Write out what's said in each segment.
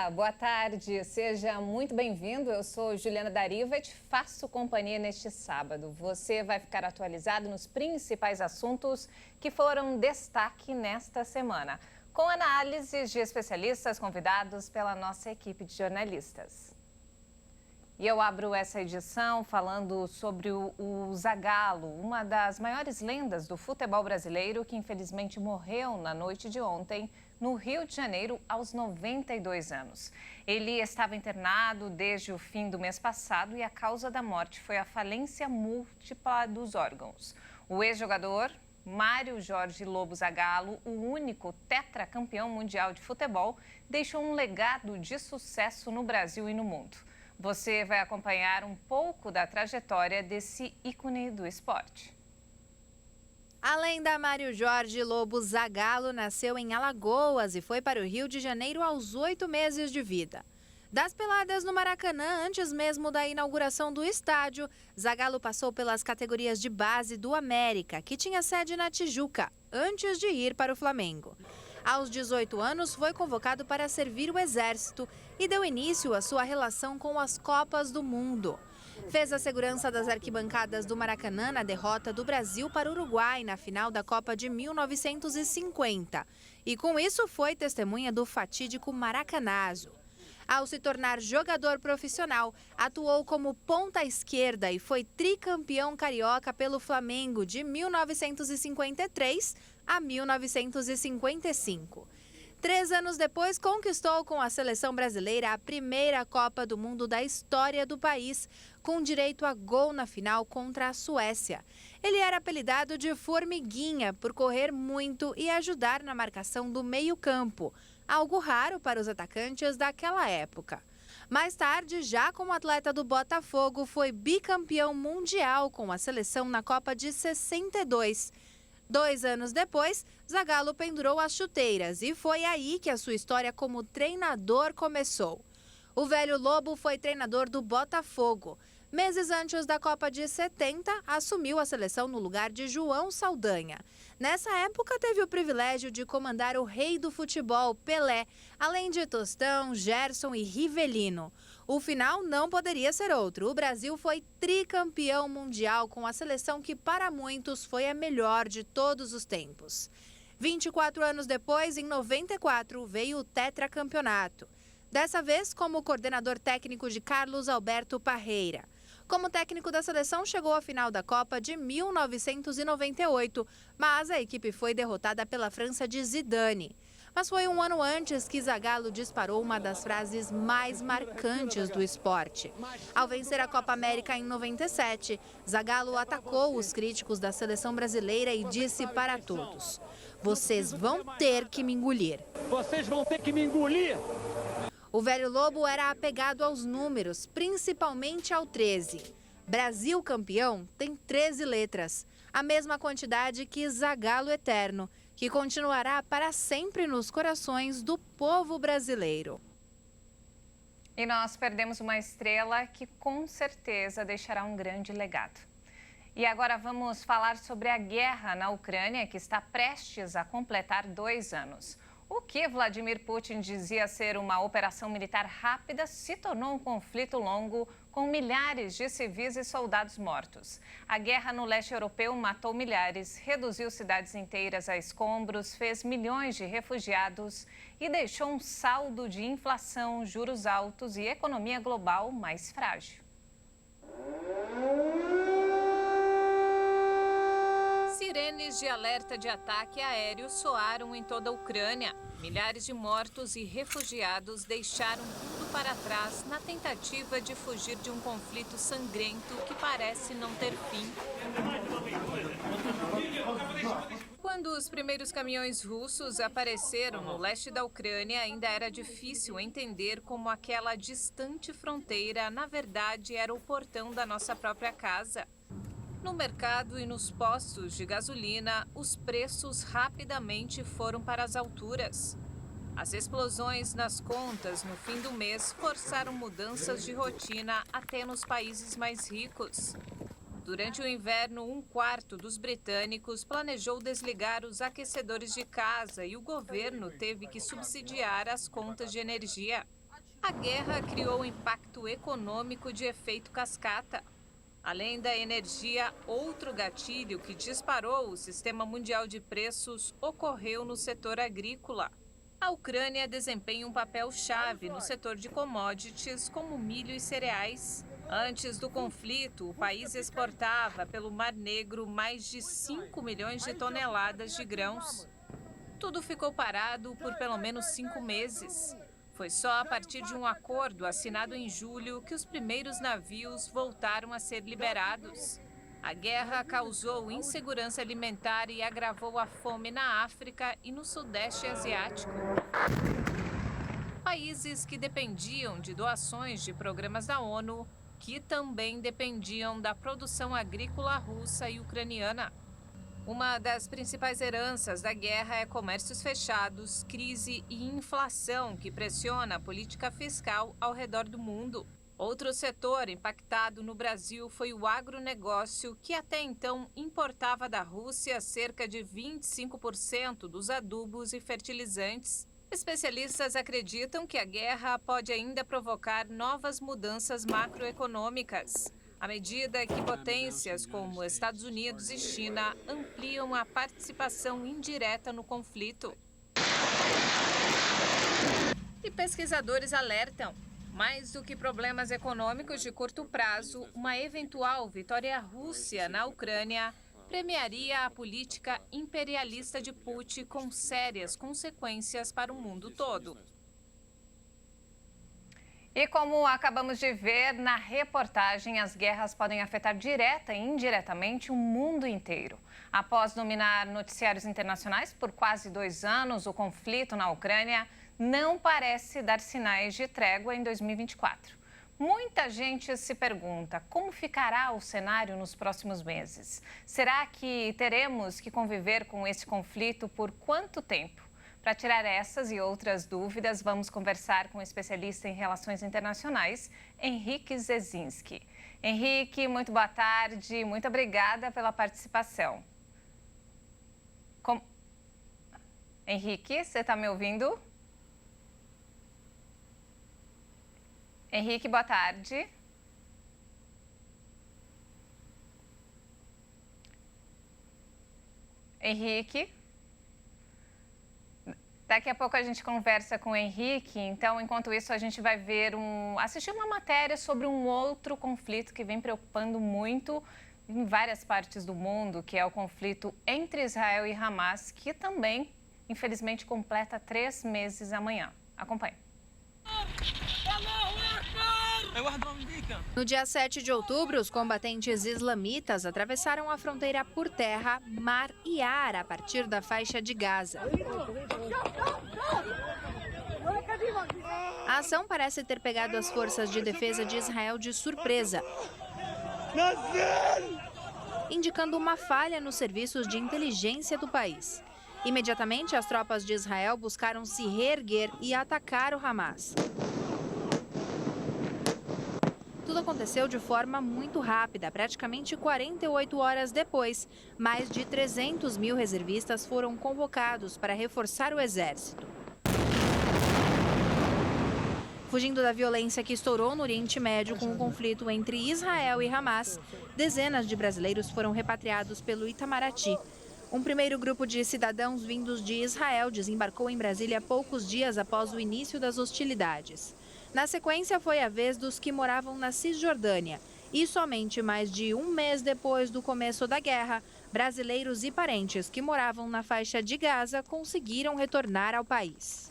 Olá, boa tarde, seja muito bem-vindo. Eu sou Juliana Dariva e te faço companhia neste sábado. Você vai ficar atualizado nos principais assuntos que foram destaque nesta semana, com análises de especialistas convidados pela nossa equipe de jornalistas. E eu abro essa edição falando sobre o Zagallo, uma das maiores lendas do futebol brasileiro que infelizmente morreu na noite de ontem no Rio de Janeiro aos 92 anos. Ele estava internado desde o fim do mês passado e a causa da morte foi a falência múltipla dos órgãos. O ex-jogador Mário Jorge Lobo Zagallo, o único tetracampeão mundial de futebol, deixou um legado de sucesso no Brasil e no mundo. Você vai acompanhar um pouco da trajetória desse ícone do esporte. A lenda Mário Jorge Lobo Zagallo nasceu em Alagoas e foi para o Rio de Janeiro aos 8 meses de vida. Das peladas no Maracanã, antes mesmo da inauguração do estádio, Zagallo passou pelas categorias de base do América, que tinha sede na Tijuca, antes de ir para o Flamengo. Aos 18 anos, foi convocado para servir o Exército e deu início à sua relação com as Copas do Mundo. Fez a segurança das arquibancadas do Maracanã na derrota do Brasil para o Uruguai na final da Copa de 1950. E com isso foi testemunha do fatídico Maracanazo. Ao se tornar jogador profissional, atuou como ponta esquerda e foi tricampeão carioca pelo Flamengo de 1953 a 1955. 3 anos depois, conquistou com a seleção brasileira a primeira Copa do Mundo da história do país, com direito a gol na final contra a Suécia. Ele era apelidado de Formiguinha por correr muito e ajudar na marcação do meio-campo, algo raro para os atacantes daquela época. Mais tarde, já como atleta do Botafogo, foi bicampeão mundial com a seleção na Copa de 62. 2 anos depois, Zagallo pendurou as chuteiras e foi aí que a sua história como treinador começou. O velho Lobo foi treinador do Botafogo. Meses antes da Copa de 70, assumiu a seleção no lugar de João Saldanha. Nessa época, teve o privilégio de comandar o rei do futebol, Pelé, além de Tostão, Gerson e Rivelino. O final não poderia ser outro. O Brasil foi tricampeão mundial com a seleção que, para muitos, foi a melhor de todos os tempos. 24 anos depois, em 94, veio o tetracampeonato. Dessa vez, como coordenador técnico de Carlos Alberto Parreira. Como técnico da seleção, chegou à final da Copa de 1998, mas a equipe foi derrotada pela França de Zidane. Mas foi um ano antes que Zagallo disparou uma das frases mais marcantes do esporte. Ao vencer a Copa América em 97, Zagallo atacou os críticos da seleção brasileira e disse para todos: "Vocês vão ter que me engolir." Vocês vão ter que me engolir! O velho Lobo era apegado aos números, principalmente ao 13. Brasil campeão tem 13 letras, a mesma quantidade que Zagallo eterno, que continuará para sempre nos corações do povo brasileiro. E nós perdemos uma estrela que com certeza deixará um grande legado. E agora vamos falar sobre a guerra na Ucrânia, que está prestes a completar 2 anos. O que Vladimir Putin dizia ser uma operação militar rápida se tornou um conflito longo com milhares de civis e soldados mortos. A guerra no leste europeu matou milhares, reduziu cidades inteiras a escombros, fez milhões de refugiados e deixou um saldo de inflação, juros altos e economia global mais frágil. Sirenes de alerta de ataque aéreo soaram em toda a Ucrânia. Milhares de mortos e refugiados deixaram tudo para trás na tentativa de fugir de um conflito sangrento que parece não ter fim. Quando os primeiros caminhões russos apareceram no leste da Ucrânia, ainda era difícil entender como aquela distante fronteira, na verdade, era o portão da nossa própria casa. No mercado e nos postos de gasolina, os preços rapidamente foram para as alturas. As explosões nas contas no fim do mês forçaram mudanças de rotina até nos países mais ricos. Durante o inverno, 1/4 dos britânicos planejou desligar os aquecedores de casa e o governo teve que subsidiar as contas de energia. A guerra criou um impacto econômico de efeito cascata. Além da energia, outro gatilho que disparou o sistema mundial de preços ocorreu no setor agrícola. A Ucrânia desempenha um papel-chave no setor de commodities, como milho e cereais. Antes do conflito, o país exportava pelo Mar Negro mais de 5 milhões de toneladas de grãos. Tudo ficou parado por pelo menos 5 meses. Foi só a partir de um acordo assinado em julho que os primeiros navios voltaram a ser liberados. A guerra causou insegurança alimentar e agravou a fome na África e no Sudeste Asiático. Países que dependiam de doações de programas da ONU, que também dependiam da produção agrícola russa e ucraniana. Uma das principais heranças da guerra é comércios fechados, crise e inflação que pressiona a política fiscal ao redor do mundo. Outro setor impactado no Brasil foi o agronegócio, que até então importava da Rússia cerca de 25% dos adubos e fertilizantes. Especialistas acreditam que a guerra pode ainda provocar novas mudanças macroeconômicas, à medida que potências como Estados Unidos e China ampliam a participação indireta no conflito. E pesquisadores alertam: mais do que problemas econômicos de curto prazo, uma eventual vitória russa na Ucrânia premiaria a política imperialista de Putin, com sérias consequências para o mundo todo. E como acabamos de ver na reportagem, as guerras podem afetar direta e indiretamente o mundo inteiro. Após dominar noticiários internacionais por quase 2 anos, o conflito na Ucrânia não parece dar sinais de trégua em 2024. Muita gente se pergunta como ficará o cenário nos próximos meses. Será que teremos que conviver com esse conflito por quanto tempo? Para tirar essas e outras dúvidas, vamos conversar com o especialista em relações internacionais, Henrique Zezinski. Henrique, muito boa tarde, muito obrigada pela participação. Henrique, você está me ouvindo? Henrique, boa tarde. Henrique. Daqui a pouco a gente conversa com o Henrique, então, enquanto isso, a gente vai assistir uma matéria sobre um outro conflito que vem preocupando muito em várias partes do mundo, que é o conflito entre Israel e Hamas, que também, infelizmente, completa 3 meses amanhã. Acompanhe. No dia 7 de outubro, os combatentes islamitas atravessaram a fronteira por terra, mar e ar a partir da faixa de Gaza. A ação parece ter pegado as forças de defesa de Israel de surpresa, indicando uma falha nos serviços de inteligência do país. Imediatamente, as tropas de Israel buscaram se reerguer e atacar o Hamas. Tudo aconteceu de forma muito rápida. Praticamente 48 horas depois, mais de 300 mil reservistas foram convocados para reforçar o exército. Fugindo da violência que estourou no Oriente Médio com o conflito entre Israel e Hamas, dezenas de brasileiros foram repatriados pelo Itamaraty. Um primeiro grupo de cidadãos vindos de Israel desembarcou em Brasília poucos dias após o início das hostilidades. Na sequência, foi a vez dos que moravam na Cisjordânia. E somente mais de 1 mês depois do começo da guerra, brasileiros e parentes que moravam na faixa de Gaza conseguiram retornar ao país.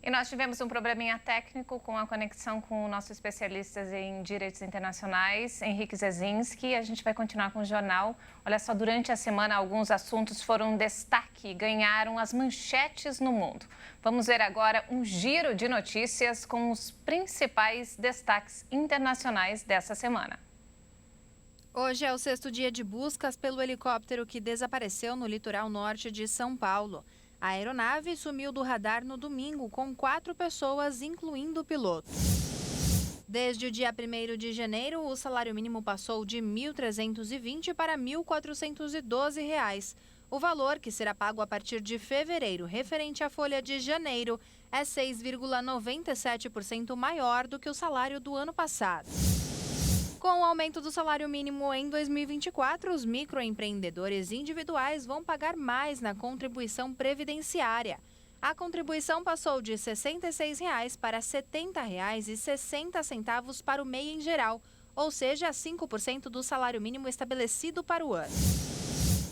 E nós tivemos um probleminha técnico com a conexão com o nosso especialista em direitos internacionais, Henrique Zezinski. A gente vai continuar com o jornal. Olha só, durante a semana, alguns assuntos foram destaque e ganharam as manchetes no mundo. Vamos ver agora um giro de notícias com os principais destaques internacionais dessa semana. Hoje é o 6º dia de buscas pelo helicóptero que desapareceu no litoral norte de São Paulo. A aeronave sumiu do radar no domingo com 4 pessoas, incluindo o piloto. Desde o dia 1º de janeiro, o salário mínimo passou de R$ 1.320 para R$ 1.412. O valor, que será pago a partir de fevereiro, referente à folha de janeiro, é 6,97% maior do que o salário do ano passado. Com o aumento do salário mínimo em 2024, os microempreendedores individuais vão pagar mais na contribuição previdenciária. A contribuição passou de R$ 66,00 para R$ 70,60 para o MEI em geral, ou seja, 5% do salário mínimo estabelecido para o ano.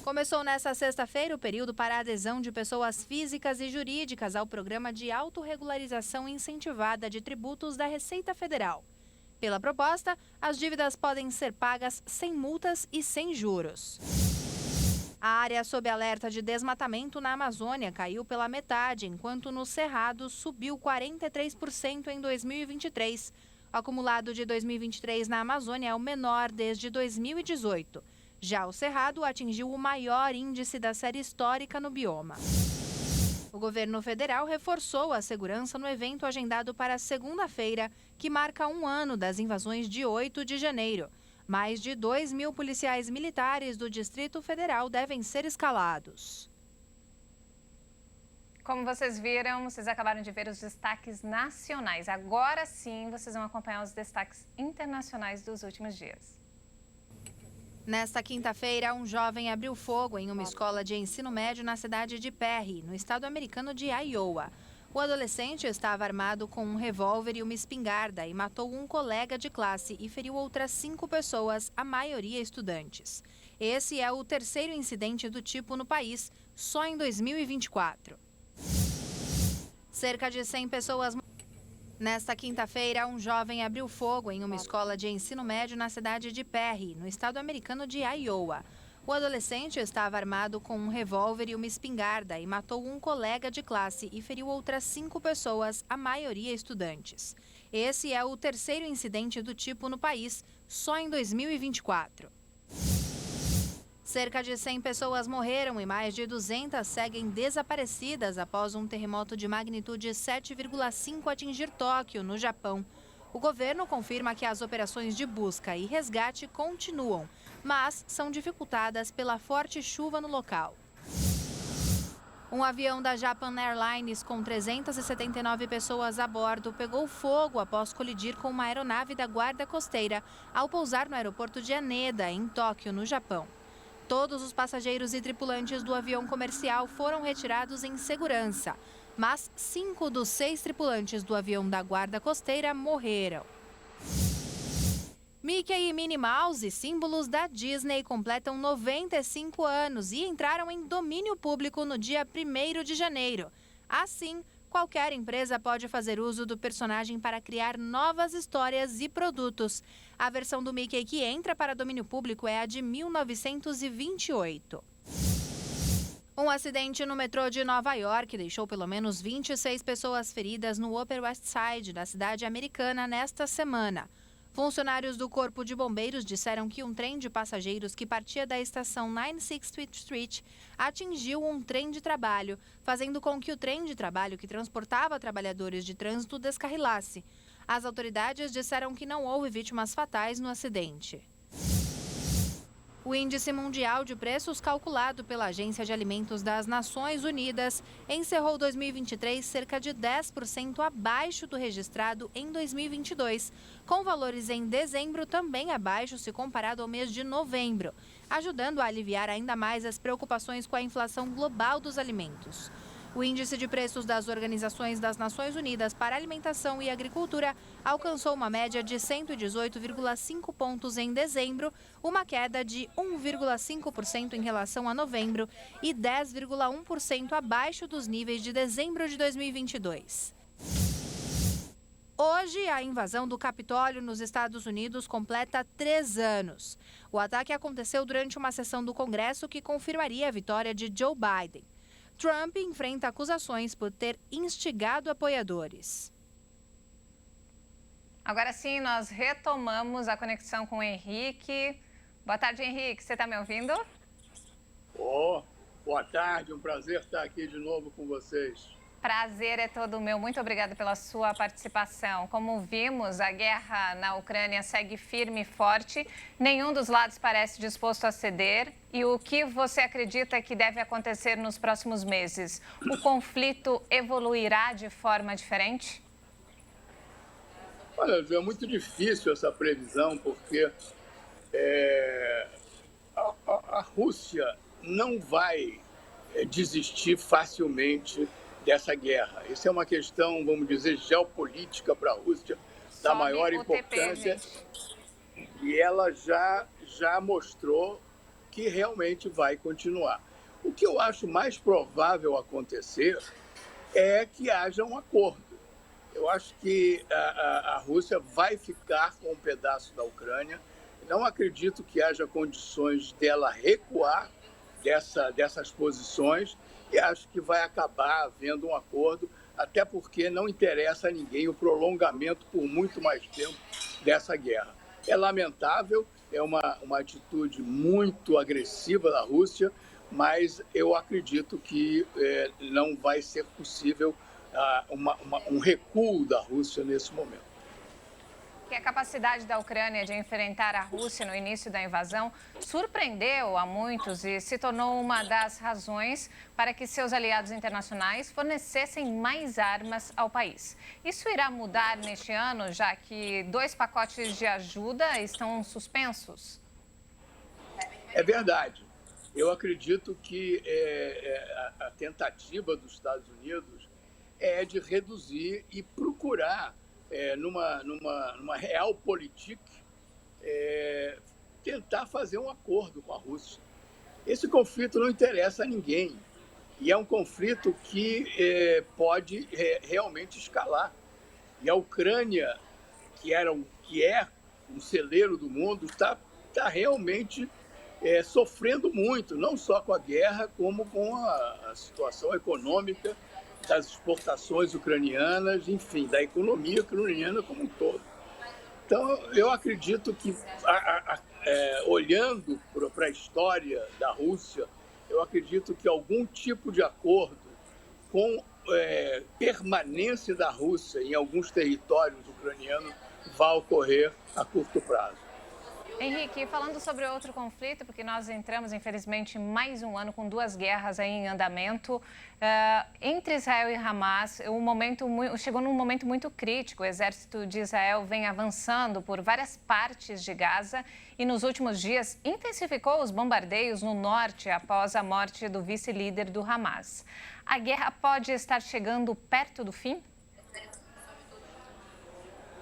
Começou nesta sexta-feira o período para a adesão de pessoas físicas e jurídicas ao programa de autorregularização incentivada de tributos da Receita Federal. Pela proposta, as dívidas podem ser pagas sem multas e sem juros. A área sob alerta de desmatamento na Amazônia caiu pela metade, enquanto no Cerrado subiu 43% em 2023. O acumulado de 2023 na Amazônia é o menor desde 2018. Já o Cerrado atingiu o maior índice da série histórica no bioma. O governo federal reforçou a segurança no evento agendado para segunda-feira, que marca um ano das invasões de 8 de janeiro. Mais de 2.000 policiais militares do Distrito Federal devem ser escalados. Como vocês viram, vocês acabaram de ver os destaques nacionais. Agora sim, vocês vão acompanhar os destaques internacionais dos últimos dias. Nesta quinta-feira, um jovem abriu fogo em uma escola de ensino médio na cidade de Perry, no estado americano de Iowa. O adolescente estava armado com um revólver e uma espingarda e matou um colega de classe e feriu outras 5 pessoas, a maioria estudantes. Esse é o terceiro incidente do tipo no país, só em 2024. Cerca de 100 pessoas... Nesta quinta-feira, um jovem abriu fogo em uma escola de ensino médio na cidade de Perry, no estado americano de Iowa. O adolescente estava armado com um revólver e uma espingarda e matou um colega de classe e feriu outras 5 pessoas, a maioria estudantes. Esse é o terceiro incidente do tipo no país, só em 2024. Cerca de 100 pessoas morreram e mais de 200 seguem desaparecidas após um terremoto de magnitude 7,5 atingir Tóquio, no Japão. O governo confirma que as operações de busca e resgate continuam, mas são dificultadas pela forte chuva no local. Um avião da Japan Airlines com 379 pessoas a bordo pegou fogo após colidir com uma aeronave da Guarda Costeira ao pousar no aeroporto de Haneda, em Tóquio, no Japão. Todos os passageiros e tripulantes do avião comercial foram retirados em segurança, mas 5 dos 6 tripulantes do avião da Guarda Costeira morreram. Mickey e Minnie Mouse, símbolos da Disney, completam 95 anos e entraram em domínio público no dia 1º de janeiro. Assim, qualquer empresa pode fazer uso do personagem para criar novas histórias e produtos. A versão do Mickey que entra para domínio público é a de 1928. Um acidente no metrô de Nova York deixou pelo menos 26 pessoas feridas no Upper West Side, da cidade americana, nesta semana. Funcionários do Corpo de Bombeiros disseram que um trem de passageiros que partia da estação 96th Street atingiu um trem de trabalho, fazendo com que o trem de trabalho que transportava trabalhadores de trânsito descarrilasse. As autoridades disseram que não houve vítimas fatais no acidente. O Índice Mundial de Preços, calculado pela Agência de Alimentos das Nações Unidas, encerrou 2023 cerca de 10% abaixo do registrado em 2022, com valores em dezembro também abaixo se comparado ao mês de novembro, ajudando a aliviar ainda mais as preocupações com a inflação global dos alimentos. O índice de preços das Organizações das Nações Unidas para Alimentação e Agricultura alcançou uma média de 118,5 pontos em dezembro, uma queda de 1,5% em relação a novembro e 10,1% abaixo dos níveis de dezembro de 2022. Hoje, a invasão do Capitólio nos Estados Unidos completa 3 anos. O ataque aconteceu durante uma sessão do Congresso que confirmaria a vitória de Joe Biden. Trump enfrenta acusações por ter instigado apoiadores. Agora sim, nós retomamos a conexão com o Henrique. Boa tarde, Henrique. Você está me ouvindo? Boa tarde. Um prazer estar aqui de novo com vocês. Prazer é todo meu. Muito obrigada pela sua participação. Como vimos, a guerra na Ucrânia segue firme e forte. Nenhum dos lados parece disposto a ceder. E o que você acredita que deve acontecer nos próximos meses? O conflito evoluirá de forma diferente? Olha, é muito difícil essa previsão, porque a Rússia não vai desistir facilmente dessa guerra. Isso é uma questão, vamos dizer, geopolítica para a Rússia, da maior importância. E ela já mostrou que realmente vai continuar. O que eu acho mais provável acontecer é que haja um acordo. Eu acho que a Rússia vai ficar com um pedaço da Ucrânia. Não acredito que haja condições dela recuar dessas posições e acho que vai acabar havendo um acordo, até porque não interessa a ninguém o prolongamento por muito mais tempo dessa guerra. É lamentável, é uma atitude muito agressiva da Rússia, mas eu acredito que não vai ser possível um recuo da Rússia nesse momento. Que a capacidade da Ucrânia de enfrentar a Rússia no início da invasão surpreendeu a muitos e se tornou uma das razões para que seus aliados internacionais fornecessem mais armas ao país. Isso irá mudar neste ano, já que 2 pacotes de ajuda estão suspensos? É verdade. Eu acredito que a tentativa dos Estados Unidos é de reduzir e procurar numa realpolitik, tentar fazer um acordo com a Rússia. Esse conflito não interessa a ninguém e é um conflito que pode realmente escalar. E a Ucrânia, que é um celeiro do mundo, está realmente sofrendo muito, não só com a guerra, como com a situação econômica das exportações ucranianas, enfim, da economia ucraniana como um todo. Então, eu acredito que, olhando para a história da Rússia, eu acredito que algum tipo de acordo com permanência da Rússia em alguns territórios ucranianos vai ocorrer a curto prazo. Henrique, falando sobre outro conflito, porque nós entramos, infelizmente, em mais um ano com 2 guerras aí em andamento, entre Israel e Hamas, chegou num momento muito crítico. O exército de Israel vem avançando por várias partes de Gaza e, nos últimos dias, intensificou os bombardeios no norte após a morte do vice-líder do Hamas. A guerra pode estar chegando perto do fim?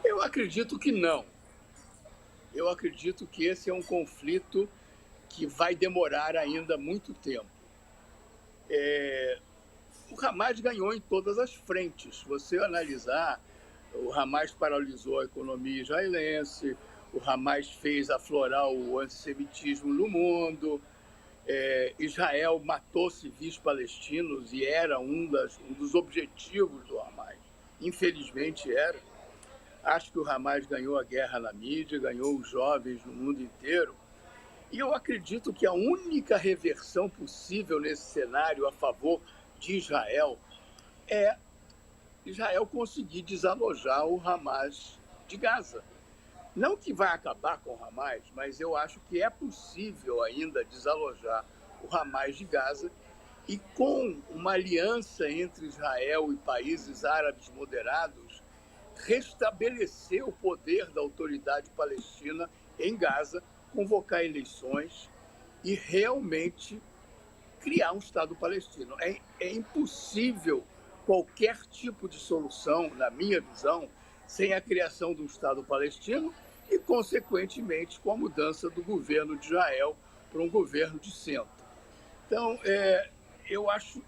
Eu acredito que não. Eu acredito que esse é um conflito que vai demorar ainda muito tempo. O Hamas ganhou em todas as frentes. Se você analisar, o Hamas paralisou a economia israelense, o Hamas fez aflorar o antissemitismo no mundo, Israel matou civis palestinos e era um dos objetivos do Hamas. Infelizmente era. Acho que o Hamas ganhou a guerra na mídia, ganhou os jovens no mundo inteiro. E eu acredito que a única reversão possível nesse cenário a favor de Israel é Israel conseguir desalojar o Hamas de Gaza. Não que vai acabar com o Hamas, mas eu acho que é possível ainda desalojar o Hamas de Gaza e com uma aliança entre Israel e países árabes moderados, restabelecer o poder da autoridade palestina em Gaza, convocar eleições e realmente criar um Estado palestino. É impossível qualquer tipo de solução, na minha visão, sem a criação de um Estado palestino e, consequentemente, com a mudança do governo de Israel para um governo de centro. Então,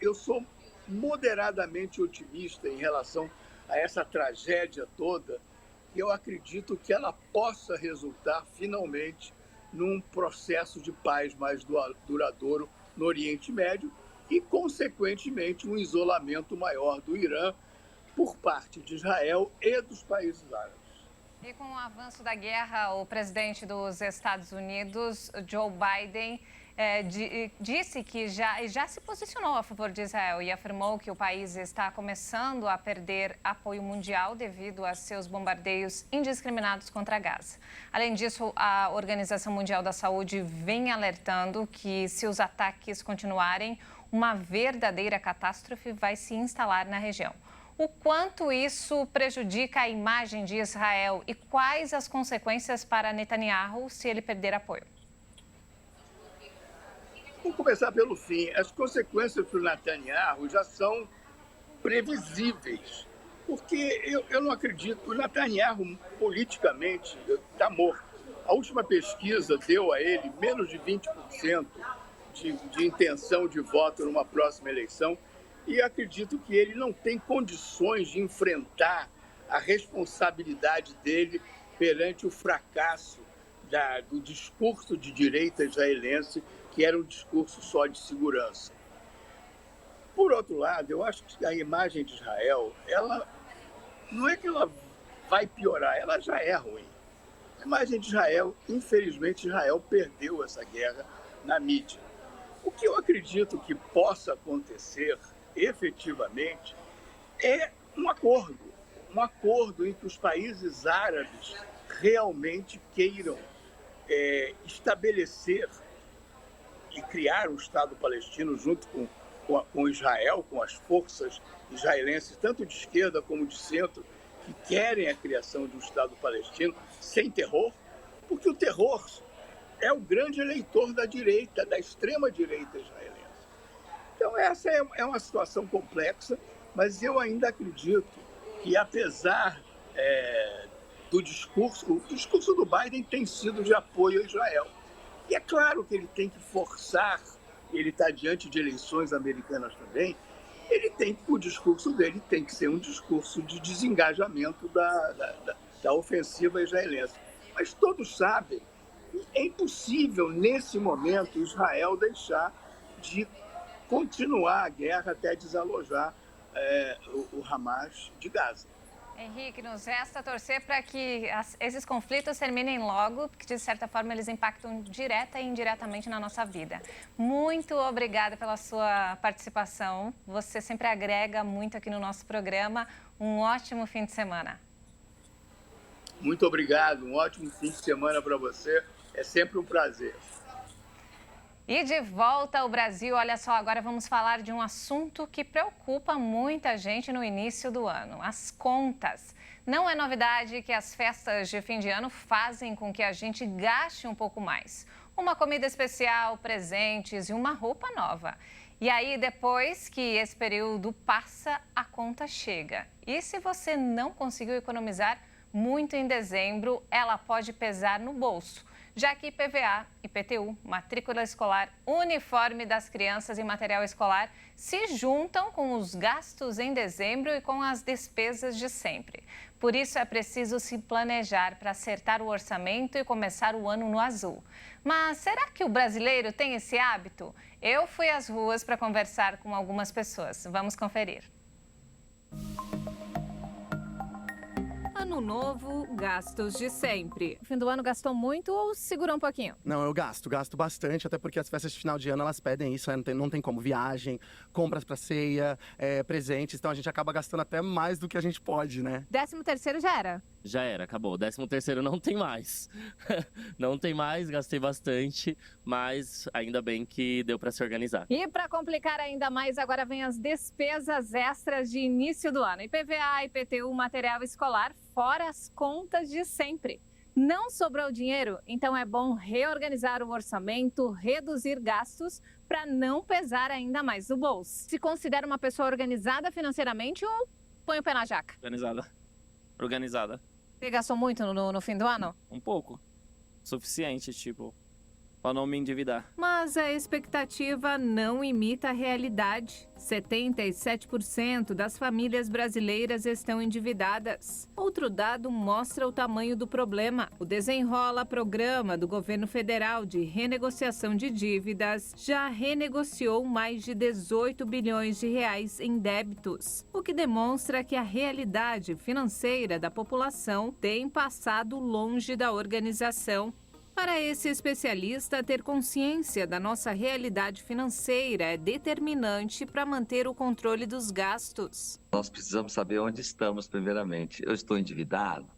eu sou moderadamente otimista em relação a essa tragédia toda, e eu acredito que ela possa resultar, finalmente, num processo de paz mais duradouro no Oriente Médio e, consequentemente, um isolamento maior do Irã por parte de Israel e dos países árabes. E com o avanço da guerra, o presidente dos Estados Unidos, Joe Biden, disse que já se posicionou a favor de Israel e afirmou que o país está começando a perder apoio mundial devido a seus bombardeios indiscriminados contra Gaza. Além disso, a Organização Mundial da Saúde vem alertando que, se os ataques continuarem, uma verdadeira catástrofe vai se instalar na região. O quanto isso prejudica a imagem de Israel e quais as consequências para Netanyahu se ele perder apoio? Vamos começar pelo fim. As consequências para o Netanyahu já são previsíveis, porque eu não acredito. O Netanyahu, politicamente, está morto. A última pesquisa deu a ele menos de 20% de intenção de voto numa próxima eleição, e acredito que ele não tem condições de enfrentar a responsabilidade dele perante o fracasso do discurso de direita israelense, que era um discurso só de segurança. Por outro lado, eu acho que a imagem de Israel, ela não é que ela vai piorar, ela já é ruim. A imagem de Israel, infelizmente, Israel perdeu essa guerra na mídia. O que eu acredito que possa acontecer, efetivamente, é um acordo em que os países árabes realmente queiram estabelecer e criar um Estado palestino junto com Israel, com as forças israelenses, tanto de esquerda como de centro, que querem a criação de um Estado palestino sem terror, porque o terror é o grande eleitor da direita, da extrema-direita israelense. Então, essa é uma situação complexa, mas eu ainda acredito que, apesar o discurso do Biden tem sido de apoio a Israel. E é claro que ele tem que forçar, ele está diante de eleições americanas também, o discurso dele tem que ser um discurso de desengajamento da ofensiva israelense. Mas todos sabem que é impossível, nesse momento, Israel deixar de continuar a guerra até desalojar o Hamas de Gaza. Henrique, nos resta torcer para que esses conflitos terminem logo, porque de certa forma eles impactam direta e indiretamente na nossa vida. Muito obrigada pela sua participação. Você sempre agrega muito aqui no nosso programa. Um ótimo fim de semana. Muito obrigado. Um ótimo fim de semana para você. É sempre um prazer. E de volta ao Brasil, olha só, agora vamos falar de um assunto que preocupa muita gente no início do ano, as contas. Não é novidade que as festas de fim de ano fazem com que a gente gaste um pouco mais. Uma comida especial, presentes e uma roupa nova. E aí, depois que esse período passa, a conta chega. E se você não conseguiu economizar muito em dezembro, ela pode pesar no bolso, já que IPVA, IPTU, matrícula escolar, uniforme das crianças e material escolar se juntam com os gastos em dezembro e com as despesas de sempre. Por isso é preciso se planejar para acertar o orçamento e começar o ano no azul. Mas será que o brasileiro tem esse hábito? Eu fui às ruas para conversar com algumas pessoas. Vamos conferir. Ano novo, gastos de sempre. No fim do ano gastou muito ou segurou um pouquinho? Não, eu gasto bastante, até porque as festas de final de ano elas pedem isso, né? Não tem como, viagem, compras pra ceia, presentes, então a gente acaba gastando até mais do que a gente pode, né? 13º já era? Já era, acabou. 13º não tem mais. Não tem mais, gastei bastante, mas ainda bem que deu pra se organizar. E para complicar ainda mais, agora vem as despesas extras de início do ano. IPVA, IPTU, material escolar, fora as contas de sempre. Não sobrou dinheiro? Então é bom reorganizar o orçamento, reduzir gastos para não pesar ainda mais no bolso. Se considera uma pessoa organizada financeiramente ou põe o pé na jaca? Organizada. Você gastou muito no fim do ano? Um pouco. Suficiente, tipo, para não me endividar. Mas a expectativa não imita a realidade. 77% das famílias brasileiras estão endividadas. Outro dado mostra o tamanho do problema. O Desenrola, programa do governo federal de renegociação de dívidas, já renegociou mais de 18 bilhões de reais em débitos, o que demonstra que a realidade financeira da população tem passado longe da organização. Para esse especialista, ter consciência da nossa realidade financeira é determinante para manter o controle dos gastos. Nós precisamos saber onde estamos, primeiramente. Eu estou endividado?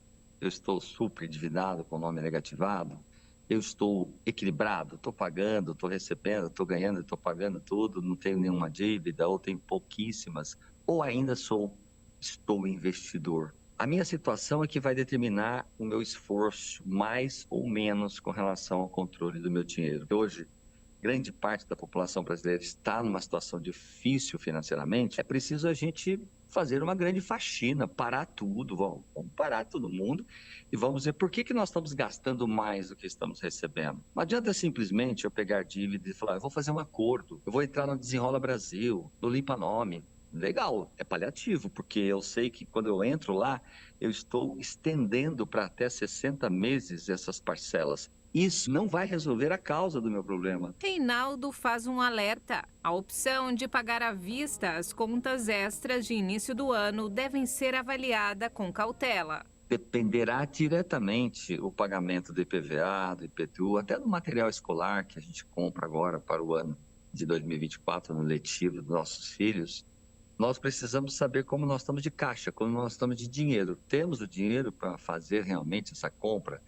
Eu estou super endividado, com o nome negativado? Eu estou equilibrado? Estou pagando, estou recebendo, estou ganhando, estou pagando tudo, não tenho nenhuma dívida, ou tenho pouquíssimas, ou ainda estou investidor? A minha situação é que vai determinar o meu esforço, mais ou menos, com relação ao controle do meu dinheiro. Hoje, grande parte da população brasileira está numa situação difícil financeiramente. É preciso a gente fazer uma grande faxina, parar tudo, vamos parar todo mundo e vamos ver por que nós estamos gastando mais do que estamos recebendo. Não adianta simplesmente eu pegar dívida e falar, eu vou fazer um acordo, eu vou entrar no Desenrola Brasil, no Limpa Nome. Legal, é paliativo, porque eu sei que quando eu entro lá, eu estou estendendo para até 60 meses essas parcelas. Isso não vai resolver a causa do meu problema. Reinaldo faz um alerta. A opção de pagar à vista as contas extras de início do ano devem ser avaliada com cautela. Dependerá diretamente o pagamento do IPVA, do IPTU, até do material escolar que a gente compra agora para o ano de 2024, no letivo dos nossos filhos. Nós precisamos saber como nós estamos de caixa, como nós estamos de dinheiro. Temos o dinheiro para fazer realmente essa compra?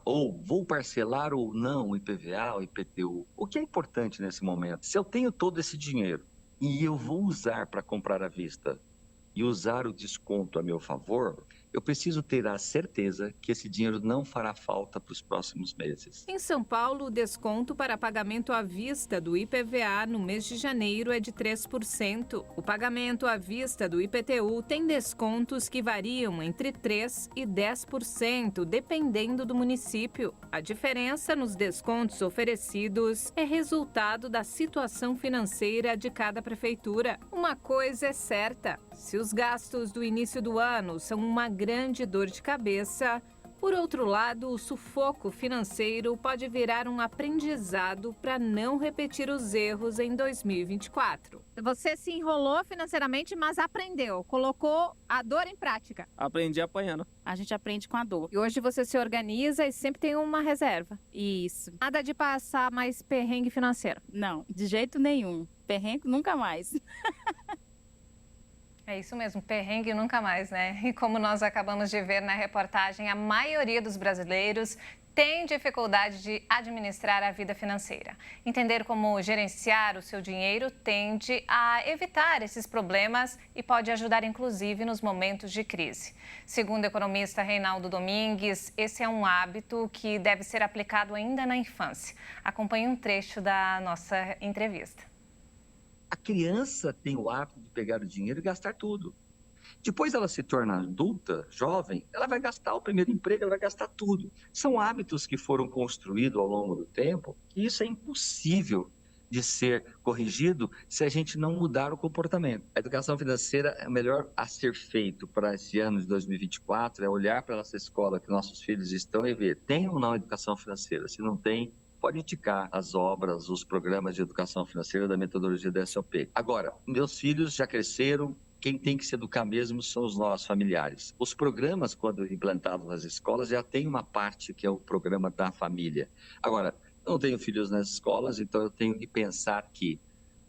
Ou vou parcelar ou não o IPVA, o IPTU? O que é importante nesse momento? Se eu tenho todo esse dinheiro e eu vou usar para comprar à vista e usar o desconto a meu favor, eu preciso ter a certeza que esse dinheiro não fará falta para os próximos meses. Em São Paulo, o desconto para pagamento à vista do IPVA no mês de janeiro é de 3%. O pagamento à vista do IPTU tem descontos que variam entre 3% e 10%, dependendo do município. A diferença nos descontos oferecidos é resultado da situação financeira de cada prefeitura. Uma coisa é certa: se os gastos do início do ano são uma grande dor de cabeça, por outro lado, o sufoco financeiro pode virar um aprendizado para não repetir os erros em 2024. Você se enrolou financeiramente, mas aprendeu, colocou a dor em prática. Aprendi apanhando. A gente aprende com a dor. E hoje você se organiza e sempre tem uma reserva. Isso. Nada de passar mais perrengue financeiro. Não, de jeito nenhum. Perrengue nunca mais. É isso mesmo, perrengue nunca mais, né? E como nós acabamos de ver na reportagem, a maioria dos brasileiros tem dificuldade de administrar a vida financeira. Entender como gerenciar o seu dinheiro tende a evitar esses problemas e pode ajudar, inclusive, nos momentos de crise. Segundo o economista Reinaldo Domingues, esse é um hábito que deve ser aplicado ainda na infância. Acompanhe um trecho da nossa entrevista. A criança tem o hábito de pegar o dinheiro e gastar tudo. Depois ela se torna adulta, jovem, ela vai gastar o primeiro emprego, ela vai gastar tudo. São hábitos que foram construídos ao longo do tempo e isso é impossível de ser corrigido se a gente não mudar o comportamento. A educação financeira é o melhor a ser feito para esse ano de 2024, é olhar para essa escola que nossos filhos estão e ver, tem ou não educação financeira? Se não tem, pode indicar as obras, os programas de educação financeira da metodologia da SOP. Agora, meus filhos já cresceram, quem tem que se educar mesmo são os nossos familiares. Os programas, quando implantados nas escolas, já tem uma parte que é o programa da família. Agora, eu não tenho filhos nas escolas, então eu tenho que pensar que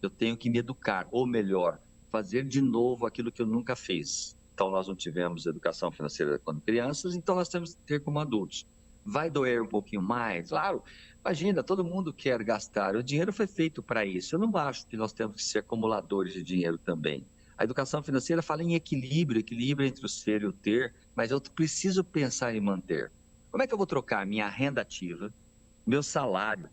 eu tenho que me educar, ou melhor, fazer de novo aquilo que eu nunca fiz. Então, nós não tivemos educação financeira quando crianças, então nós temos que ter como adultos. Vai doer um pouquinho mais? Claro. Imagina, todo mundo quer gastar. O dinheiro foi feito para isso. Eu não acho que nós temos que ser acumuladores de dinheiro também. A educação financeira fala em equilíbrio entre o ser e o ter, mas eu preciso pensar em manter. Como é que eu vou trocar minha renda ativa, meu salário,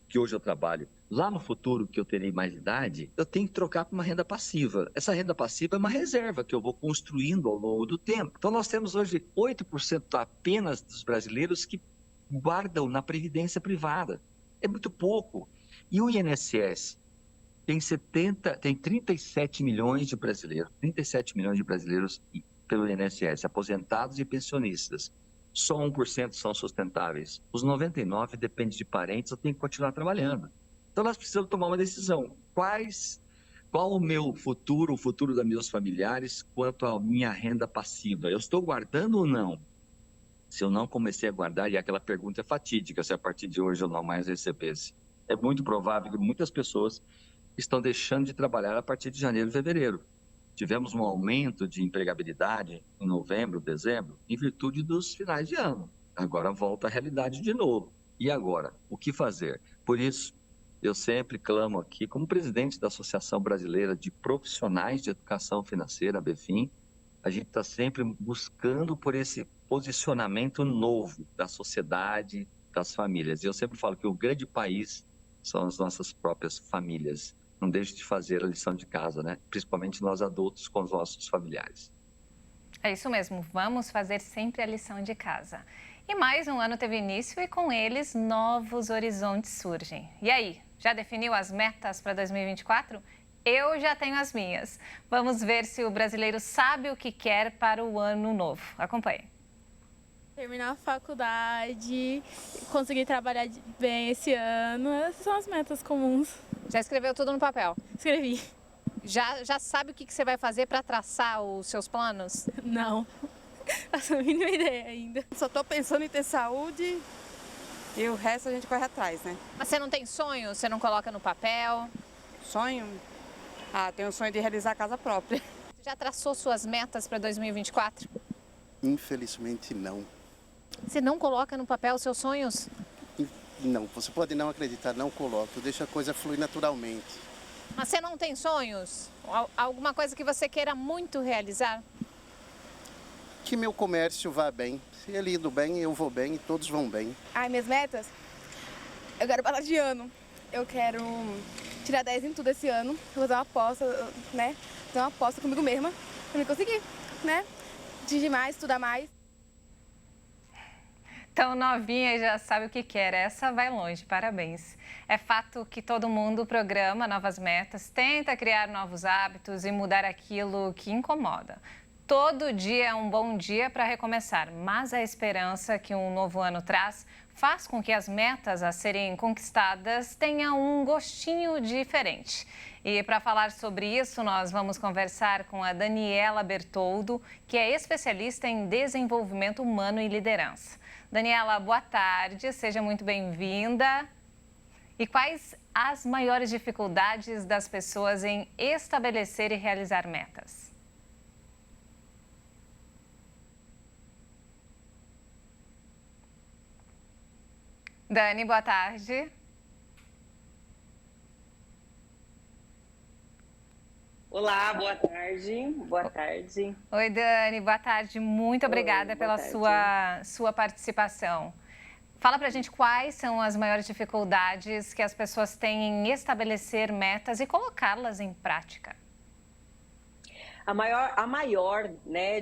que hoje eu trabalho, lá no futuro, que eu terei mais idade, eu tenho que trocar para uma renda passiva. Essa renda passiva é uma reserva que eu vou construindo ao longo do tempo. Então, nós temos hoje 8% apenas dos brasileiros que guardam na previdência privada. É muito pouco. E o INSS tem 37 milhões de brasileiros, 37 milhões de brasileiros pelo INSS, aposentados e pensionistas. Só 1% são sustentáveis. Os 99% dependem de parentes, eu tenho que continuar trabalhando. Então, nós precisamos tomar uma decisão. Qual o meu futuro, o futuro dos meus familiares, quanto à minha renda passiva? Eu estou guardando ou não? se eu não comecei a guardar, e aquela pergunta é fatídica, se a partir de hoje eu não mais recebesse. É muito provável que muitas pessoas estão deixando de trabalhar a partir de janeiro e fevereiro. Tivemos um aumento de empregabilidade em novembro, dezembro, em virtude dos finais de ano. Agora volta à realidade de novo. E agora? O que fazer? Por isso, eu sempre clamo aqui, como presidente da Associação Brasileira de Profissionais de Educação Financeira, a BEFIN, a gente está sempre buscando por esse posicionamento novo da sociedade, das famílias. E eu sempre falo que o grande país são as nossas próprias famílias. Não deixe de fazer a lição de casa, né? Principalmente nós adultos com os nossos familiares. É isso mesmo, vamos fazer sempre a lição de casa. E mais um ano teve início e com eles novos horizontes surgem. E aí, já definiu as metas para 2024? Eu já tenho as minhas. Vamos ver se o brasileiro sabe o que quer para o ano novo. Acompanhe. Terminar a faculdade, conseguir trabalhar bem esse ano, essas são as metas comuns. Já escreveu tudo no papel? Escrevi. Já sabe o que você vai fazer para traçar os seus planos? Não, faço a mínima ideia ainda. Só estou pensando em ter saúde e o resto a gente corre atrás, né? Mas você não tem sonho? Você não coloca no papel? Sonho? Ah, tenho o sonho de realizar a casa própria. Você já traçou suas metas para 2024? Infelizmente não. Você não coloca no papel os seus sonhos? Não, você pode não acreditar, não coloco, deixa a coisa fluir naturalmente. Mas você não tem sonhos? Alguma coisa que você queira muito realizar? Que meu comércio vá bem. Se ele indo bem, eu vou bem e todos vão bem. Ai, minhas metas? Eu quero passar de ano. Eu quero tirar 10 em tudo esse ano. Eu vou fazer uma aposta, né? Fazer uma aposta comigo mesma pra me conseguir, né? Atingir mais, estudar mais. Tão novinha e já sabe o que quer. Essa vai longe, parabéns. É fato que todo mundo programa novas metas, tenta criar novos hábitos e mudar aquilo que incomoda. Todo dia é um bom dia para recomeçar, mas a esperança que um novo ano traz faz com que as metas a serem conquistadas tenham um gostinho diferente. E para falar sobre isso, nós vamos conversar com a Daniela Bertoldo, que é especialista em desenvolvimento humano e liderança. Daniela, boa tarde, seja muito bem-vinda. E quais as maiores dificuldades das pessoas em estabelecer e realizar metas? Dani, boa tarde. Olá, boa tarde. Boa tarde. Oi, Dani, boa tarde. Muito obrigada pela sua participação. Fala pra gente quais são as maiores dificuldades que as pessoas têm em estabelecer metas e colocá-las em prática. A maior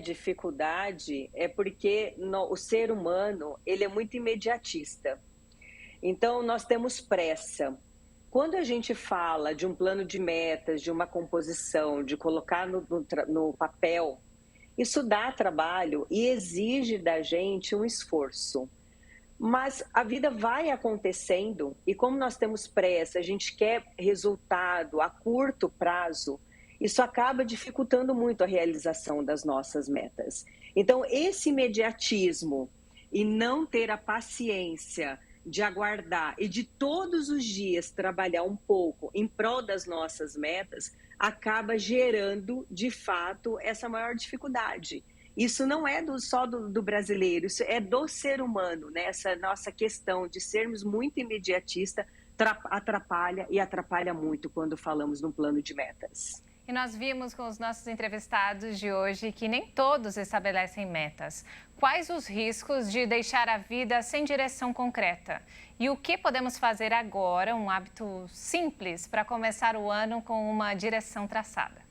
dificuldade é porque o ser humano ele é muito imediatista. Então, nós temos pressa. Quando a gente fala de um plano de metas, de uma composição, de colocar no papel, isso dá trabalho e exige da gente um esforço. Mas a vida vai acontecendo e como nós temos pressa, a gente quer resultado a curto prazo, isso acaba dificultando muito a realização das nossas metas. Então, esse imediatismo e não ter a paciência de aguardar e de todos os dias trabalhar um pouco em prol das nossas metas, acaba gerando, de fato, essa maior dificuldade. Isso não é só do brasileiro, isso é do ser humano, né? Essa nossa questão de sermos muito imediatistas atrapalha muito quando falamos num plano de metas. E nós vimos com os nossos entrevistados de hoje que nem todos estabelecem metas. Quais os riscos de deixar a vida sem direção concreta? E o que podemos fazer agora, um hábito simples, para começar o ano com uma direção traçada?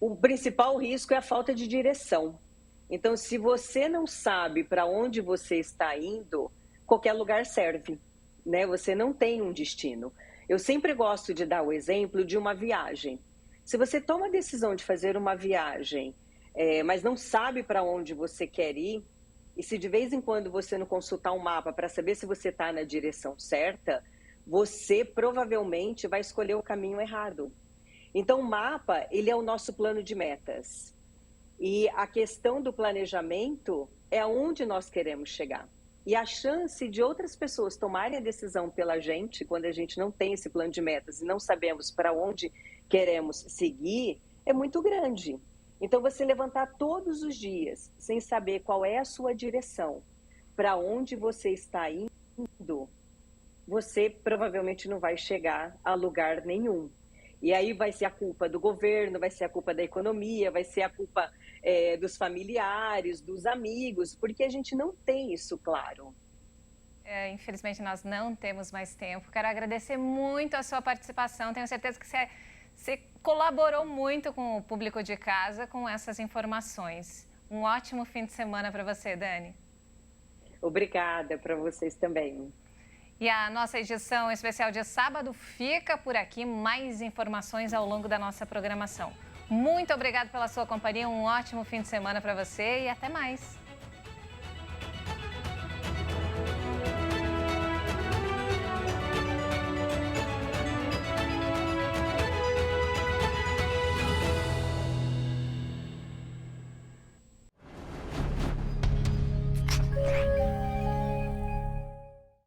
O principal risco é a falta de direção. Então, se você não sabe para onde você está indo, qualquer lugar serve, né? Você não tem um destino. Eu sempre gosto de dar o exemplo de uma viagem. Se você toma a decisão de fazer uma viagem, mas não sabe para onde você quer ir, e se de vez em quando você não consultar um mapa para saber se você está na direção certa, você provavelmente vai escolher o caminho errado. Então, o mapa, ele é o nosso plano de metas. E a questão do planejamento é onde nós queremos chegar. E a chance de outras pessoas tomarem a decisão pela gente, quando a gente não tem esse plano de metas e não sabemos para onde queremos seguir, é muito grande. Então, você levantar todos os dias sem saber qual é a sua direção, para onde você está indo, você provavelmente não vai chegar a lugar nenhum. E aí vai ser a culpa do governo, vai ser a culpa da economia, vai ser a culpa dos familiares, dos amigos, porque a gente não tem isso claro. Infelizmente, nós não temos mais tempo. Quero agradecer muito a sua participação. Tenho certeza que você colaborou muito com o público de casa com essas informações. Um ótimo fim de semana para você, Dani. Obrigada, para vocês também. E a nossa edição especial de sábado fica por aqui. Mais informações ao longo da nossa programação. Muito obrigada pela sua companhia, um ótimo fim de semana para você e até mais.